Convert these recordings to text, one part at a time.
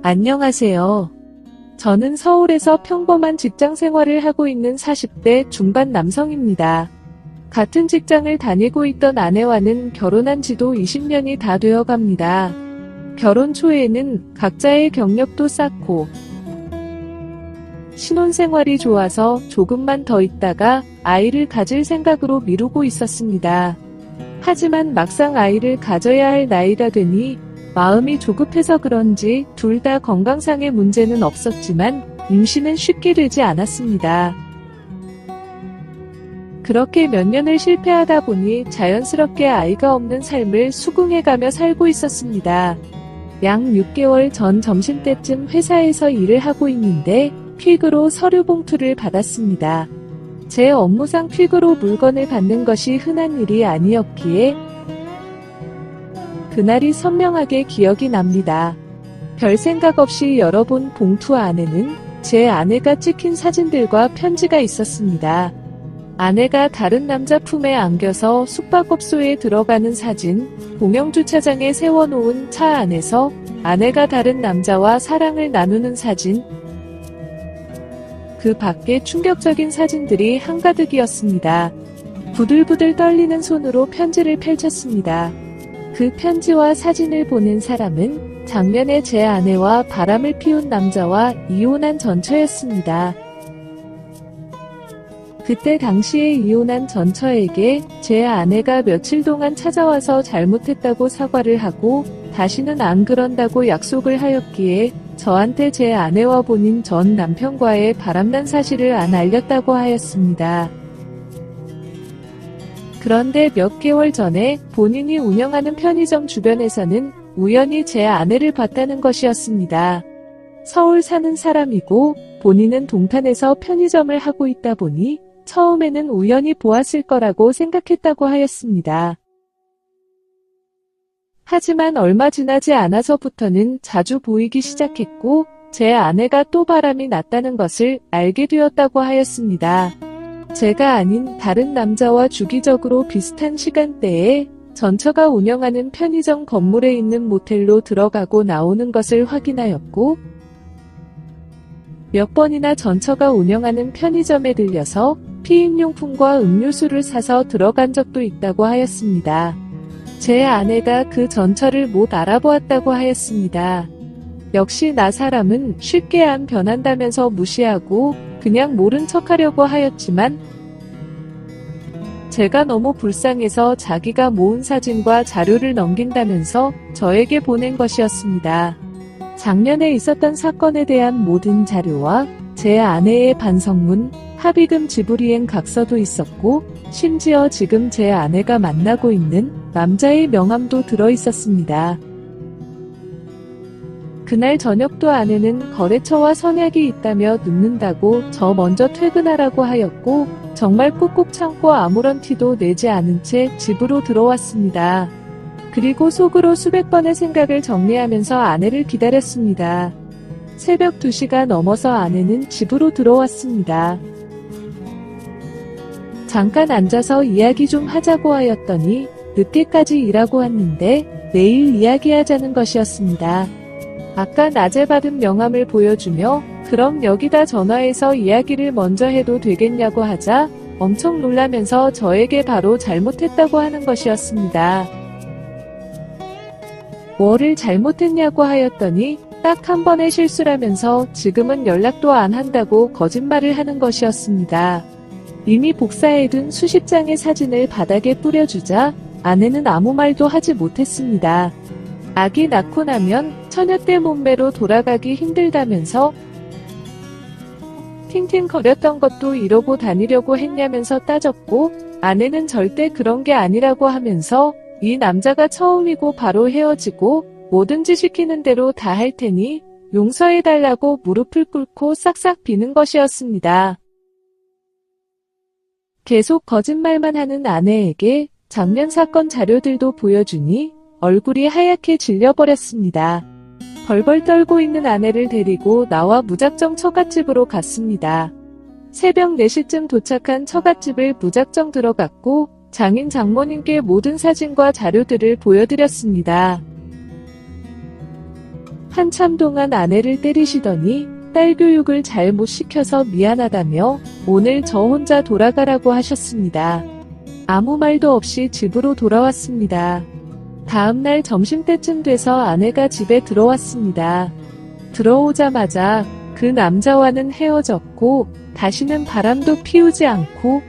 안녕하세요. 저는 서울에서 평범한 직장 생활을 하고 있는 40대 중반 남성입니다. 같은 직장을 다니고 있던 아내와는 결혼한 지도 20년이 다 되어 갑니다. 결혼 초에는 각자의 경력도 쌓고 신혼생활이 좋아서 조금만 더 있다가 아이를 가질 생각으로 미루고 있었습니다. 하지만 막상 아이를 가져야 할 나이가 되니 마음이 조급해서 그런지 둘 다 건강상의 문제는 없었지만 임신은 쉽게 되지 않았습니다. 그렇게 몇 년을 실패하다 보니 자연스럽게 아이가 없는 삶을 수긍해가며 살고 있었습니다. 약 6개월 전 점심때쯤 회사에서 일을 하고 있는데 퀵으로 서류 봉투를 받았습니다. 제 업무상 퀵으로 물건을 받는 것이 흔한 일이 아니었기에 그날이 선명하게 기억이 납니다. 별 생각 없이 열어본 봉투 안에는 제 아내가 찍힌 사진들과 편지가 있었습니다. 아내가 다른 남자 품에 안겨서 숙박업소에 들어가는 사진, 공영주차장에 세워놓은 차 안에서 아내가 다른 남자와 사랑을 나누는 사진, 그 밖에 충격적인 사진들이 한가득이었습니다. 부들부들 떨리는 손으로 편지를 펼쳤습니다. 그 편지와 사진을 보낸 사람은 작년에 제 아내와 바람을 피운 남자와 이혼한 전처였습니다. 그때 당시에 이혼한 전처에게 제 아내가 며칠 동안 찾아와서 잘못했다고 사과를 하고 다시는 안 그런다고 약속을 하였기에 저한테 제 아내와 본인 전 남편과의 바람난 사실을 안 알렸다고 하였습니다. 그런데 몇 개월 전에 본인이 운영하는 편의점 주변에서는 우연히 제 아내를 봤다는 것이었습니다. 서울 사는 사람이고 본인은 동탄에서 편의점을 하고 있다 보니 처음에는 우연히 보았을 거라고 생각했다고 하였습니다. 하지만 얼마 지나지 않아서부터는 자주 보이기 시작했고 제 아내가 또 바람이 났다는 것을 알게 되었다고 하였습니다. 제가 아닌 다른 남자와 주기적으로 비슷한 시간대에 전처가 운영하는 편의점 건물에 있는 모텔로 들어가고 나오는 것을 확인하였고 몇 번이나 전처가 운영하는 편의점에 들려서 피임용품과 음료수를 사서 들어간 적도 있다고 하였습니다. 제 아내가 그 전처를 못 알아보았다고 하였습니다. 역시 나 사람은 쉽게 안 변한다면서 무시하고 그냥 모른 척하려고 하였지만 제가 너무 불쌍해서 자기가 모은 사진과 자료를 넘긴다면서 저에게 보낸 것이었습니다. 작년에 있었던 사건에 대한 모든 자료와 제 아내의 반성문, 합의금 지불이행 각서도 있었고 심지어 지금 제 아내가 만나고 있는 남자의 명함도 들어있었습니다. 그날 저녁도 아내는 거래처와 선약이 있다며 늦는다고 저 먼저 퇴근하라고 하였고 정말 꾹꾹 참고 아무런 티도 내지 않은 채 집으로 들어왔습니다. 그리고 속으로 수백 번의 생각을 정리하면서 아내를 기다렸습니다. 새벽 2시가 넘어서 아내는 집으로 들어왔습니다. 잠깐 앉아서 이야기 좀 하자고 하였더니 늦게까지 일하고 왔는데 내일 이야기하자는 것이었습니다. 아까 낮에 받은 명함을 보여주며 그럼 여기다 전화해서 이야기를 먼저 해도 되겠냐고 하자 엄청 놀라면서 저에게 바로 잘못했다고 하는 것이었습니다. 뭐를 잘못했냐고 하였더니 딱 한 번의 실수라면서 지금은 연락도 안 한다고 거짓말을 하는 것이었습니다. 이미 복사해둔 수십 장의 사진을 바닥에 뿌려주자 아내는 아무 말도 하지 못했습니다. 아기 낳고 나면 처녀때 몸매로 돌아가기 힘들다면서 팅팅거렸던 것도 이러고 다니려고 했냐면서 따졌고 아내는 절대 그런 게 아니라고 하면서 이 남자가 처음이고 바로 헤어지고 뭐든지 시키는 대로 다 할 테니 용서해달라고 무릎을 꿇고 싹싹 비는 것이었습니다. 계속 거짓말만 하는 아내에게 작년 사건 자료들도 보여주니 얼굴이 하얗게 질려버렸습니다. 벌벌 떨고 있는 아내를 데리고 나와 무작정 처갓집으로 갔습니다. 새벽 4시쯤 도착한 처갓집을 무작정 들어갔고 장인 장모님께 모든 사진과 자료들을 보여드렸습니다. 한참 동안 아내를 때리시더니 딸 교육을 잘 못 시켜서 미안하다며 오늘 저 혼자 돌아가라고 하셨습니다. 아무 말도 없이 집으로 돌아왔습니다. 다음날 점심때쯤 돼서 아내가 집에 들어왔습니다. 들어오자마자 그 남자와는 헤어졌고 다시는 바람도 피우지 않고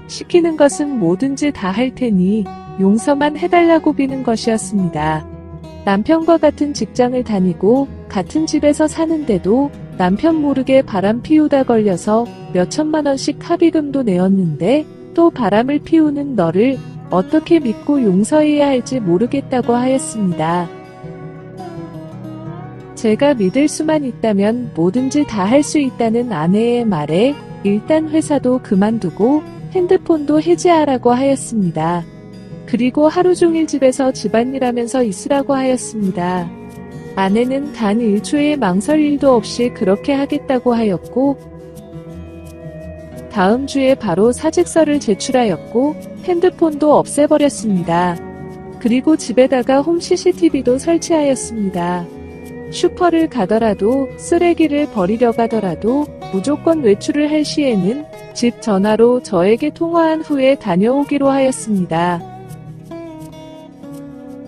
시키는 것은 뭐든지 다 할 테니 용서만 해달라고 비는 것이었습니다. 남편과 같은 직장을 다니고 같은 집에서 사는데도 남편 모르게 바람 피우다 걸려서 몇천만 원씩 합의금도 내었는데 또 바람을 피우는 너를 어떻게 믿고 용서해야 할지 모르겠다고 하였습니다. 제가 믿을 수만 있다면 뭐든지 다 할 수 있다는 아내의 말에 일단 회사도 그만두고 핸드폰도 해지하라고 하였습니다. 그리고 하루 종일 집에서 집안일하면서 있으라고 하였습니다. 아내는 단 1초의 망설일 일도 없이 그렇게 하겠다고 하였고 다음 주에 바로 사직서를 제출하였고 핸드폰도 없애버렸습니다. 그리고 집에다가 홈 CCTV도 설치하였습니다. 슈퍼를 가더라도 쓰레기를 버리려 가더라도 무조건 외출을 할 시에는 집 전화로 저에게 통화한 후에 다녀오기로 하였습니다.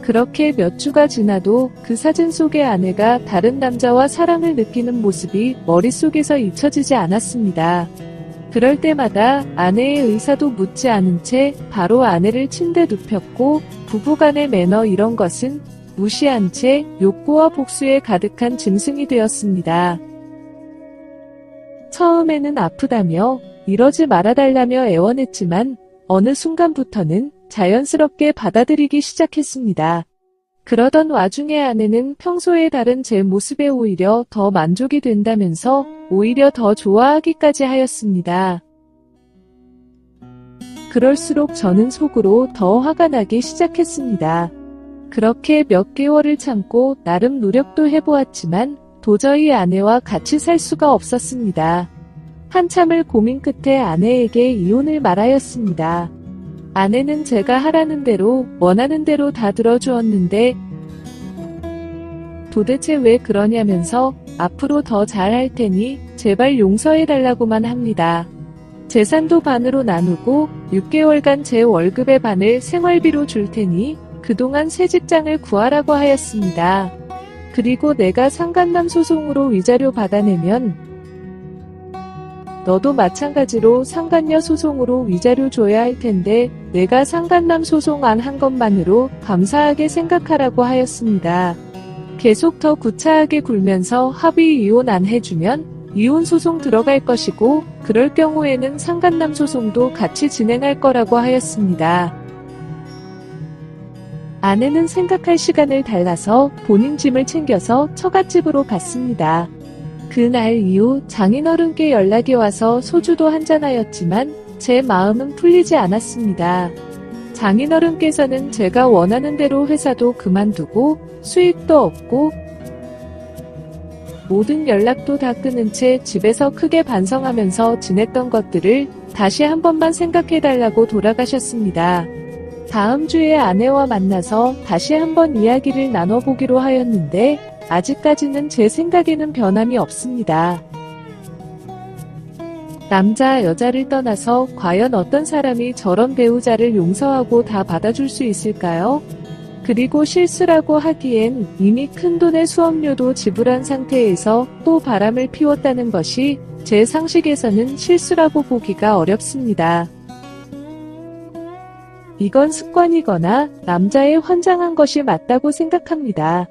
그렇게 몇 주가 지나도 그 사진 속의 아내가 다른 남자와 사랑을 느끼는 모습이 머릿속에서 잊혀지지 않았습니다. 그럴 때마다 아내의 의사도 묻지 않은 채 바로 아내를 침대에 눕혔고 부부간의 매너 이런 것은 무시한 채 욕구와 복수에 가득한 짐승이 되었습니다. 처음에는 아프다며 이러지 말아달라며 애원했지만 어느 순간부터는 자연스럽게 받아들이기 시작했습니다. 그러던 와중에 아내는 평소에 다른 제 모습에 오히려 더 만족이 된다면서 오히려 더 좋아하기까지 하였습니다. 그럴수록 저는 속으로 더 화가 나기 시작했습니다. 그렇게 몇 개월을 참고 나름 노력도 해보았지만 도저히 아내와 같이 살 수가 없었습니다. 한참을 고민 끝에 아내에게 이혼을 말하였습니다. 아내는 제가 하라는 대로 원하는 대로 다 들어주었는데 도대체 왜 그러냐면서 앞으로 더 잘할 테니 제발 용서해달라고만 합니다. 재산도 반으로 나누고 6개월간 제 월급의 반을 생활비로 줄 테니 그동안 새 직장을 구하라고 하였습니다. 그리고 내가 상간남 소송으로 위자료 받아내면 너도 마찬가지로 상간녀 소송으로 위자료 줘야 할 텐데 내가 상간남 소송 안 한 것만으로 감사하게 생각하라고 하였습니다. 계속 더 구차하게 굴면서 합의 이혼 안 해주면 이혼 소송 들어갈 것이고 그럴 경우에는 상간남 소송도 같이 진행할 거라고 하였습니다. 아내는 생각할 시간을 달라서 본인 짐을 챙겨서 처갓집으로 갔습니다. 그날 이후 장인어른께 연락이 와서 소주도 한잔하였지만 제 마음은 풀리지 않았습니다. 장인어른께서는 제가 원하는 대로 회사도 그만두고 수입도 없고 모든 연락도 다 끊은 채 집에서 크게 반성하면서 지냈던 것들을 다시 한 번만 생각해달라고 돌아가셨습니다. 다음 주에 아내와 만나서 다시 한번 이야기를 나눠보기로 하였는데 아직까지는 제 생각에는 변함이 없습니다. 남자, 여자를 떠나서 과연 어떤 사람이 저런 배우자를 용서하고 다 받아줄 수 있을까요? 그리고 실수라고 하기엔 이미 큰돈의 수업료도 지불한 상태에서 또 바람을 피웠다는 것이 제 상식에서는 실수라고 보기가 어렵습니다. 이건 습관이거나 남자의 환장한 것이 맞다고 생각합니다.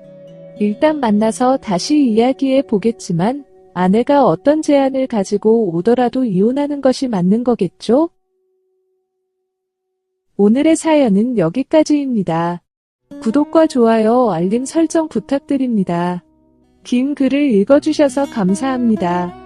일단 만나서 다시 이야기해 보겠지만 아내가 어떤 제안을 가지고 오더라도 이혼하는 것이 맞는 거겠죠? 오늘의 사연은 여기까지입니다. 구독과 좋아요, 알림 설정 부탁드립니다. 긴 글을 읽어주셔서 감사합니다.